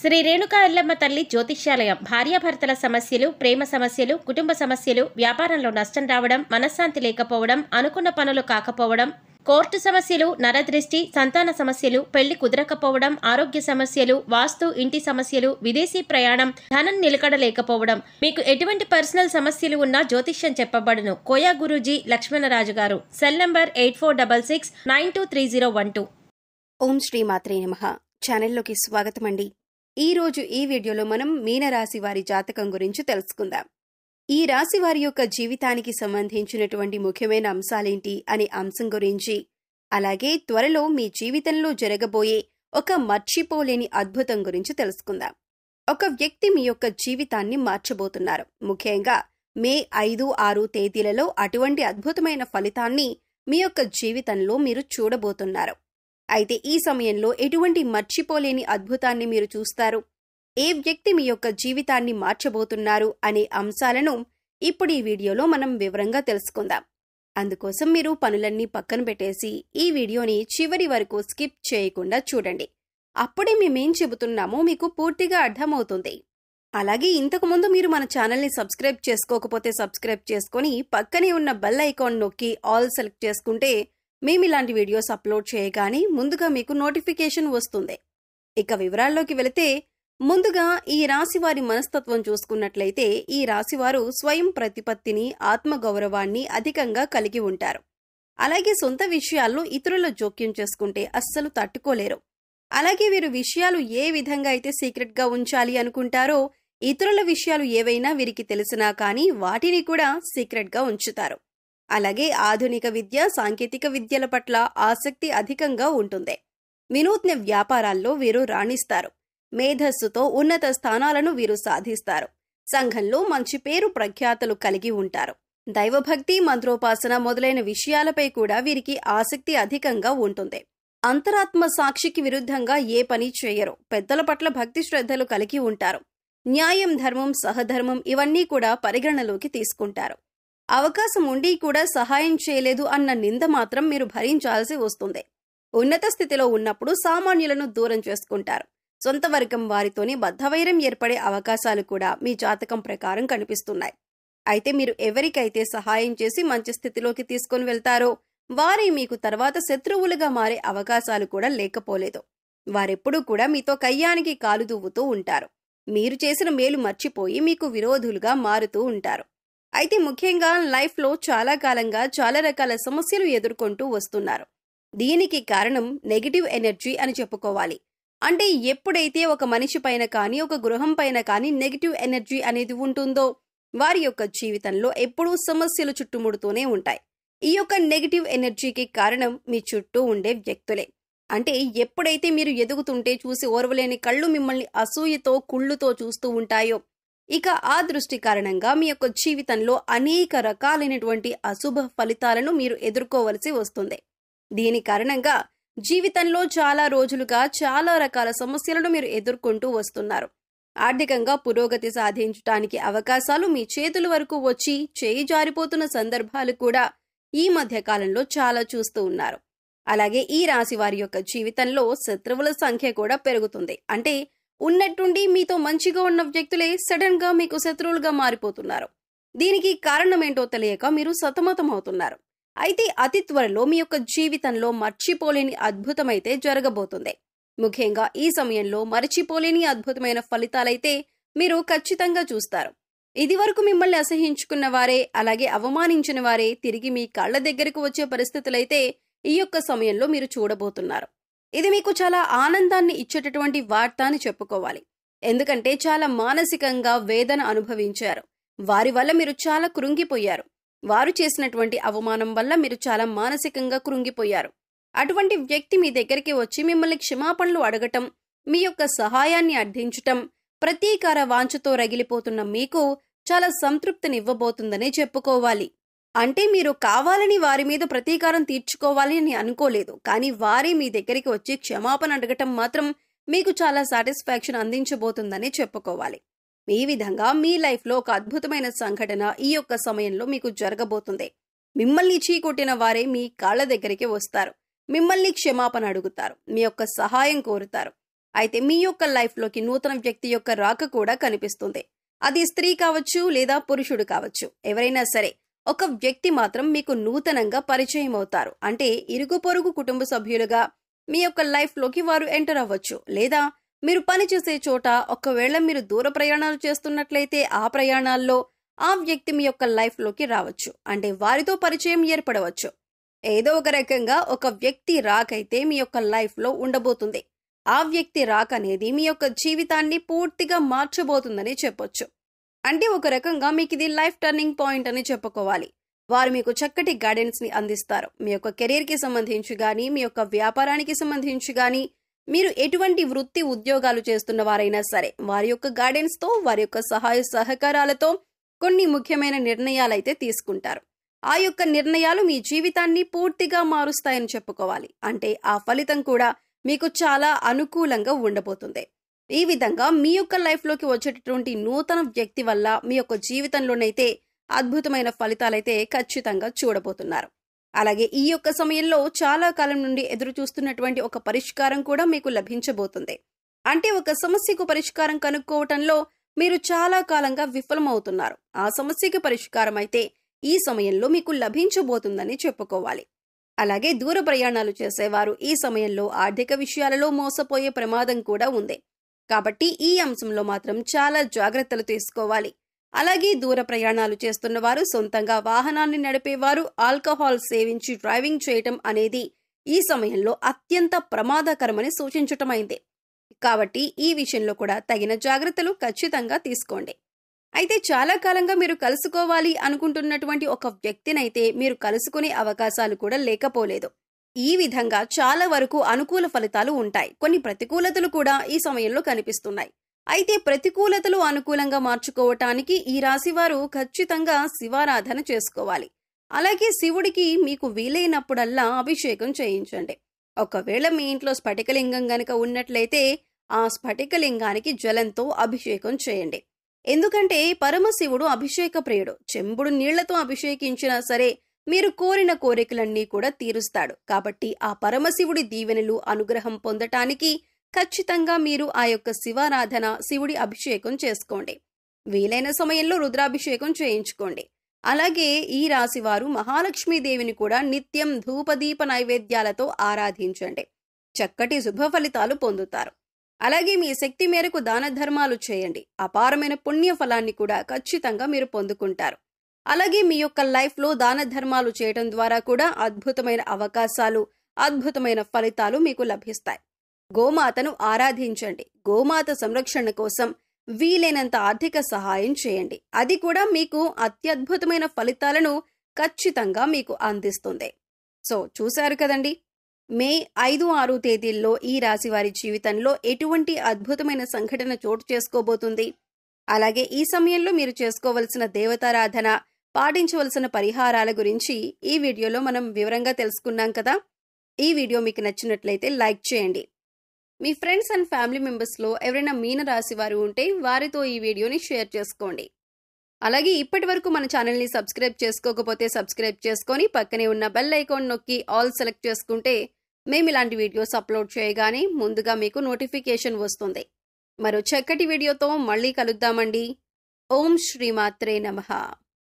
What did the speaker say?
శ్రీ రేణుకా ఎల్లమ్మ తల్లి జ్యోతిష్యాలయం. భార్యాభర్తల సమస్యలు, ప్రేమ సమస్యలు, కుటుంబ సమస్యలు, వ్యాపారంలో నష్టం రావడం, మనశ్శాంతి లేకపోవడం, అనుకున్న పనులు కాకపోవడం, కోర్టు సమస్యలు, నరదృష్టి, సంతాన సమస్యలు, పెళ్లి కుదరకపోవడం, ఆరోగ్య సమస్యలు, వాస్తు, ఇంటి సమస్యలు, విదేశీ ప్రయాణం, ధనం నిలకడలేకపోవడం, మీకు ఎటువంటి పర్సనల్ సమస్యలు ఉన్నా జ్యోతిష్యం చెప్పబడును. కోయా గురూజీ లక్ష్మణరాజు గారు. Cell number 8466923012. ఓం శ్రీ మాత్రే నమః. ఛానల్లోకి స్వాగతం అండి. ఈ రోజు ఈ వీడియోలో మనం మీనరాశి వారి జాతకం గురించి తెలుసుకుందాం. ఈ రాశి వారి యొక్క జీవితానికి సంబంధించినటువంటి ముఖ్యమైన అంశాలేంటి అనే అంశం గురించి, అలాగే త్వరలో మీ జీవితంలో జరగబోయే ఒక మర్చిపోలేని అద్భుతం గురించి తెలుసుకుందాం. ఒక వ్యక్తి మీ యొక్క జీవితాన్ని మార్చబోతున్నారు. ముఖ్యంగా మే 5, 6 తేదీలలో అటువంటి అద్భుతమైన ఫలితాన్ని మీ యొక్క జీవితంలో మీరు చూడబోతున్నారు. అయితే ఈ సమయంలో ఎటువంటి మర్చిపోలేని అద్భుతాన్ని మీరు చూస్తారు, ఏ వ్యక్తి మీ యొక్క జీవితాన్ని మార్చబోతున్నారు అనే అంశాలను ఇప్పుడు ఈ వీడియోలో మనం వివరంగా తెలుసుకుందాం. అందుకోసం మీరు పనులన్నీ పక్కన పెట్టేసి ఈ వీడియోని చివరి వరకు స్కిప్ చేయకుండా చూడండి. అప్పుడే మేమేం చెబుతున్నామో మీకు పూర్తిగా అర్థమవుతుంది. అలాగే ఇంతకుముందు మీరు మన ఛానల్ని సబ్స్క్రైబ్ చేసుకోకపోతే సబ్స్క్రైబ్ చేసుకొని పక్కనే ఉన్న బెల్ ఐకాన్ నొక్కి ఆల్ సెలెక్ట్ చేసుకుంటే మేము ఇలాంటి వీడియోస్ అప్లోడ్ చేయగానే ముందుగా మీకు నోటిఫికేషన్ వస్తుంది. ఇక వివరాల్లోకి వెళితే, ముందుగా ఈ రాశివారి మనస్తత్వం చూసుకున్నట్లయితే ఈ రాశివారు స్వయం ప్రతిపత్తిని, ఆత్మగౌరవాన్ని అధికంగా కలిగి ఉంటారు. అలాగే సొంత విషయాల్లో ఇతరుల జోక్యం చేసుకుంటే అస్సలు తట్టుకోలేరు. అలాగే వీరు విషయాలు ఏ విధంగా అయితే సీక్రెట్గా ఉంచాలి అనుకుంటారో, ఇతరుల విషయాలు ఏవైనా వీరికి తెలిసినా కానీ వాటిని కూడా సీక్రెట్గా ఉంచుతారు. అలాగే ఆధునిక విద్య, సాంకేతిక విద్యల పట్ల ఆసక్తి అధికంగా ఉంటుంది. వినూత్న వ్యాపారాల్లో వీరు రాణిస్తారు. మేధస్సుతో ఉన్నత స్థానాలను వీరు సాధిస్తారు. సంఘంలో మంచి పేరు ప్రఖ్యాతలు కలిగి ఉంటారు. దైవభక్తి, మంత్రోపాసన మొదలైన విషయాలపై కూడా వీరికి ఆసక్తి అధికంగా ఉంటుంది. అంతరాత్మ సాక్షికి విరుద్ధంగా ఏ పని చేయరు. పెద్దల పట్ల భక్తి శ్రద్ధలు కలిగి ఉంటారు. న్యాయం, ధర్మం, సహధర్మం ఇవన్నీ కూడా పరిగణలోకి తీసుకుంటారు. అవకాశం ఉండి కూడా సహాయం చేయలేదు అన్న నింద మాత్రం మీరు భరించాల్సి వస్తుంది. ఉన్నత స్థితిలో ఉన్నప్పుడు సామాన్యులను దూరం చేసుకుంటారు. సొంత వర్గం వారితోనే బద్ధవైరం ఏర్పడే అవకాశాలు కూడా మీ జాతకం ప్రకారం కనిపిస్తున్నాయి. అయితే మీరు ఎవరికైతే సహాయం చేసి మంచి స్థితిలోకి తీసుకొని వెళ్తారో వారే మీకు తర్వాత శత్రువులుగా మారే అవకాశాలు కూడా లేకపోలేదు. వారెప్పుడూ కూడా మీతో కయ్యానికి కాలు దువ్వుతూ ఉంటారు. మీరు చేసిన మేలు మర్చిపోయి మీకు విరోధులుగా మారుతూ ఉంటారు. అయితే ముఖ్యంగా లైఫ్లో చాలా కాలంగా చాలా రకాల సమస్యలు ఎదుర్కొంటూ వస్తున్నారు. దీనికి కారణం నెగిటివ్ ఎనర్జీ అని చెప్పుకోవాలి. అంటే ఎప్పుడైతే ఒక మనిషి పైన కానీ, ఒక గృహం పైన కానీ నెగిటివ్ ఎనర్జీ అనేది ఉంటుందో వారి యొక్క జీవితంలో ఎప్పుడూ సమస్యలు చుట్టుముడుతూనే ఉంటాయి. ఈ యొక్క నెగిటివ్ ఎనర్జీకి కారణం మీ చుట్టూ ఉండే వ్యక్తులే. అంటే ఎప్పుడైతే మీరు ఎదుగుతుంటే చూసి ఓర్వలేని కళ్ళు మిమ్మల్ని అసూయతో, కుళ్ళుతో చూస్తూ ఉంటాయో, ఇక ఆ దృష్టి కారణంగా మీ యొక్క జీవితంలో అనేక రకాలైనటువంటి అశుభ ఫలితాలను మీరు ఎదుర్కోవలసి వస్తుంది. దీని కారణంగా జీవితంలో చాలా రోజులుగా చాలా రకాల సమస్యలను మీరు ఎదుర్కొంటూ వస్తున్నారు. ఆర్థికంగా పురోగతి సాధించడానికి అవకాశాలు మీ చేతుల వరకు వచ్చి చేయి జారిపోతున్న సందర్భాలు కూడా ఈ మధ్య కాలంలో చాలా చూస్తూ ఉన్నారు. అలాగే ఈ రాశి వారి యొక్క జీవితంలో శత్రువుల సంఖ్య కూడా పెరుగుతుంది. అంటే ఉన్నట్టుండి మీతో మంచిగా ఉన్న వ్యక్తులే సడన్ గా మీకు శత్రువులుగా మారిపోతున్నారు. దీనికి కారణమేంటో తెలియక మీరు సతమతమవుతున్నారు. అయితే అతి త్వరలో మీ యొక్క జీవితంలో మర్చిపోలేని అద్భుతమైతే జరగబోతుంది. ముఖ్యంగా ఈ సమయంలో మర్చిపోలేని అద్భుతమైన ఫలితాలైతే మీరు ఖచ్చితంగా చూస్తారు. ఇది వరకు మిమ్మల్ని అసహించుకున్న వారే, అలాగే అవమానించిన వారే తిరిగి మీ కాళ్ల దగ్గరకు వచ్చే పరిస్థితులైతే ఈ యొక్క సమయంలో మీరు చూడబోతున్నారు. ఇది మీకు చాలా ఆనందాన్ని ఇచ్చేటటువంటి వార్త అని చెప్పుకోవాలి. ఎందుకంటే చాలా మానసికంగా వేదన అనుభవించారు. వారి వల్ల మీరు చాలా కృంగిపోయారు. వారు చేసినటువంటి అవమానం వల్ల మీరు చాలా మానసికంగా కృంగిపోయారు. అటువంటి వ్యక్తి మీ దగ్గరికి వచ్చి మిమ్మల్ని క్షమాపణలు అడగటం, మీ యొక్క సహాయాన్ని అర్థించటం, ప్రతీకార వాంఛతో రగిలిపోతున్న మీకు చాలా సంతృప్తినివ్వబోతుందనే చెప్పుకోవాలి. అంటే మీరు కావాలని వారి మీద ప్రతీకారం తీర్చుకోవాలి అని అనుకోలేదు, కానీ వారే మీ దగ్గరికి వచ్చి క్షమాపణ అడగటం మాత్రం మీకు చాలా సాటిస్ఫాక్షన్ అందించబోతుందని చెప్పుకోవాలి. ఈ విధంగా మీ లైఫ్లో ఒక అద్భుతమైన సంఘటన ఈ యొక్క సమయంలో మీకు జరగబోతుంది. మిమ్మల్ని చీకొట్టిన వారే మీ కాళ్ల దగ్గరికి వస్తారు. మిమ్మల్ని క్షమాపణ అడుగుతారు. మీ యొక్క సహాయం కోరుతారు. అయితే మీ యొక్క లైఫ్లోకి నూతన వ్యక్తి యొక్క రాక కూడా కనిపిస్తుంది. అది స్త్రీ కావచ్చు లేదా పురుషుడు కావచ్చు, ఎవరైనా సరే ఒక వ్యక్తి మాత్రం మీకు నూతనంగా పరిచయం అవుతారు. అంటే ఇరుగు పొరుగు కుటుంబ సభ్యులుగా మీ యొక్క లైఫ్లోకి వారు ఎంటర్ అవ్వచ్చు. లేదా మీరు పనిచేసే చోట ఒకవేళ మీరు దూర ప్రయాణాలు చేస్తున్నట్లయితే ఆ ప్రయాణాల్లో ఆ వ్యక్తి మీ యొక్క లైఫ్లోకి రావచ్చు. అంటే వారితో పరిచయం ఏర్పడవచ్చు. ఏదో ఒక రకంగా ఒక వ్యక్తి రాకైతే మీ యొక్క లైఫ్లో ఉండబోతుంది. ఆ వ్యక్తి రాక అనేది మీ యొక్క జీవితాన్ని పూర్తిగా మార్చబోతుందని చెప్పొచ్చు. అంటే ఒక రకంగా మీకు ఇది లైఫ్ టర్నింగ్ పాయింట్ అని చెప్పుకోవాలి. వారు మీకు చక్కటి గైడెన్స్ ని అందిస్తారు. మీ యొక్క కెరీర్ కి సంబంధించి గానీ, మీ యొక్క వ్యాపారానికి సంబంధించి గానీ, మీరు ఎటువంటి వృత్తి ఉద్యోగాలు చేస్తున్న వారైనా సరే వారి యొక్క గైడెన్స్ తో, వారి యొక్క సహాయ సహకారాలతో కొన్ని ముఖ్యమైన నిర్ణయాలైతే తీసుకుంటారు. ఆ యొక్క నిర్ణయాలు మీ జీవితాన్ని పూర్తిగా మారుస్తాయని చెప్పుకోవాలి. అంటే ఆ ఫలితం కూడా మీకు చాలా అనుకూలంగా ఉండబోతుంది. ఈ విధంగా మీ యొక్క లైఫ్లోకి వచ్చేటటువంటి నూతన వ్యక్తి వల్ల మీ యొక్క జీవితంలోనైతే అద్భుతమైన ఫలితాలైతే ఖచ్చితంగా చూడబోతున్నారు. అలాగే ఈ యొక్క సమయంలో చాలా కాలం నుండి ఎదురు చూస్తున్నటువంటి ఒక పరిష్కారం కూడా మీకు లభించబోతుంది. అంటే ఒక సమస్యకు పరిష్కారం కనుక్కోవటంలో మీరు చాలా కాలంగా విఫలమవుతున్నారు. ఆ సమస్యకి పరిష్కారం అయితే ఈ సమయంలో మీకు లభించబోతుందని చెప్పుకోవాలి. అలాగే దూర ప్రయాణాలు చేసేవారు ఈ సమయంలో ఆర్థిక విషయాలలో మోసపోయే ప్రమాదం కూడా ఉంది. కాబట్టి ఈ అంశంలో మాత్రం చాలా జాగ్రత్తలు తీసుకోవాలి. అలాగే దూర ప్రయాణాలు చేస్తున్న వారు, సొంతంగా వాహనాన్ని నడిపేవారు ఆల్కహాల్ సేవించి డ్రైవింగ్ చేయటం అనేది ఈ సమయంలో అత్యంత ప్రమాదకరమని సూచించటమైంది. కాబట్టి ఈ విషయంలో కూడా తగిన జాగ్రత్తలు ఖచ్చితంగా తీసుకోండి. అయితే చాలా కాలంగా మీరు కలుసుకోవాలి అనుకుంటున్నటువంటి ఒక వ్యక్తినైతే మీరు కలుసుకునే అవకాశాలు కూడా లేకపోలేదు. ఈ విధంగా చాలా వరకు అనుకూల ఫలితాలు ఉంటాయి. కొన్ని ప్రతికూలతలు కూడా ఈ సమయంలో కనిపిస్తున్నాయి. అయితే ప్రతికూలతలు అనుకూలంగా మార్చుకోవటానికి ఈ రాశివారు ఖచ్చితంగా శివారాధన చేసుకోవాలి. అలాగే శివుడికి మీకు వీలైనప్పుడల్లా అభిషేకం చేయించండి. ఒకవేళ మీ ఇంట్లో స్ఫటికలింగం గనక ఉన్నట్లయితే ఆ స్ఫటికలింగానికి జలంతో అభిషేకం చేయండి. ఎందుకంటే పరమశివుడు అభిషేక ప్రియుడు. చెంబుడు నీళ్లతో అభిషేకించినా సరే మీరు కోరిన కోరికలన్నీ కూడా తీరుస్తాడు. కాబట్టి ఆ పరమశివుడి దీవెనలు, అనుగ్రహం పొందటానికి ఖచ్చితంగా మీరు ఆ యొక్క శివారాధన, శివుడి అభిషేకం చేసుకోండి. వీలైన సమయంలో రుద్రాభిషేకం చేయించుకోండి. అలాగే ఈ రాశివారు మహాలక్ష్మీదేవిని కూడా నిత్యం ధూపదీప నైవేద్యాలతో ఆరాధించండి. చక్కటి శుభ ఫలితాలు పొందుతారు. అలాగే మీ శక్తి మేరకు దాన ధర్మాలు చేయండి. అపారమైన పుణ్య ఫలాన్ని కూడా ఖచ్చితంగా మీరు పొందుకుంటారు. అలాగే మీ యొక్క లైఫ్లో దాన ధర్మాలు చేయడం ద్వారా కూడా అద్భుతమైన అవకాశాలు, అద్భుతమైన ఫలితాలు మీకు లభిస్తాయి. గోమాతను ఆరాధించండి. గోమాత సంరక్షణ కోసం వీలైనంత ఆర్థిక సహాయం చేయండి. అది కూడా మీకు అత్యద్భుతమైన ఫలితాలను ఖచ్చితంగా మీకు అందిస్తుంది. సో చూశారు కదండి, మే 5, 6 తేదీల్లో ఈ రాశి వారి జీవితంలో ఎటువంటి అద్భుతమైన సంఘటన చోటు చేసుకోబోతుంది. అలాగే ఈ సమయంలో మీరు చేసుకోవలసిన దేవతారాధన, పాటించవలసిన పరిహారాల గురించి ఈ వీడియోలో మనం వివరంగా తెలుసుకున్నాం కదా. ఈ వీడియో మీకు నచ్చినట్లయితే లైక్ చేయండి. మీ ఫ్రెండ్స్ అండ్ ఫ్యామిలీ మెంబర్స్లో ఎవరైనా మీన రాశి వారు ఉంటే వారితో ఈ వీడియోని షేర్ చేసుకోండి. అలాగే ఇప్పటి వరకు మన ఛానల్ని సబ్స్క్రైబ్ చేసుకోకపోతే సబ్స్క్రైబ్ చేసుకొని పక్కనే ఉన్న బెల్ ఐకాన్ నొక్కి ఆల్ సెలెక్ట్ చేసుకుంటే మేము ఇలాంటి వీడియోస్ అప్లోడ్ చేయగానే ముందుగా మీకు నోటిఫికేషన్ వస్తుంది. మరో చక్కటి వీడియోతో మళ్ళీ కలుద్దామండి. ఓం శ్రీమాత్రే నమః.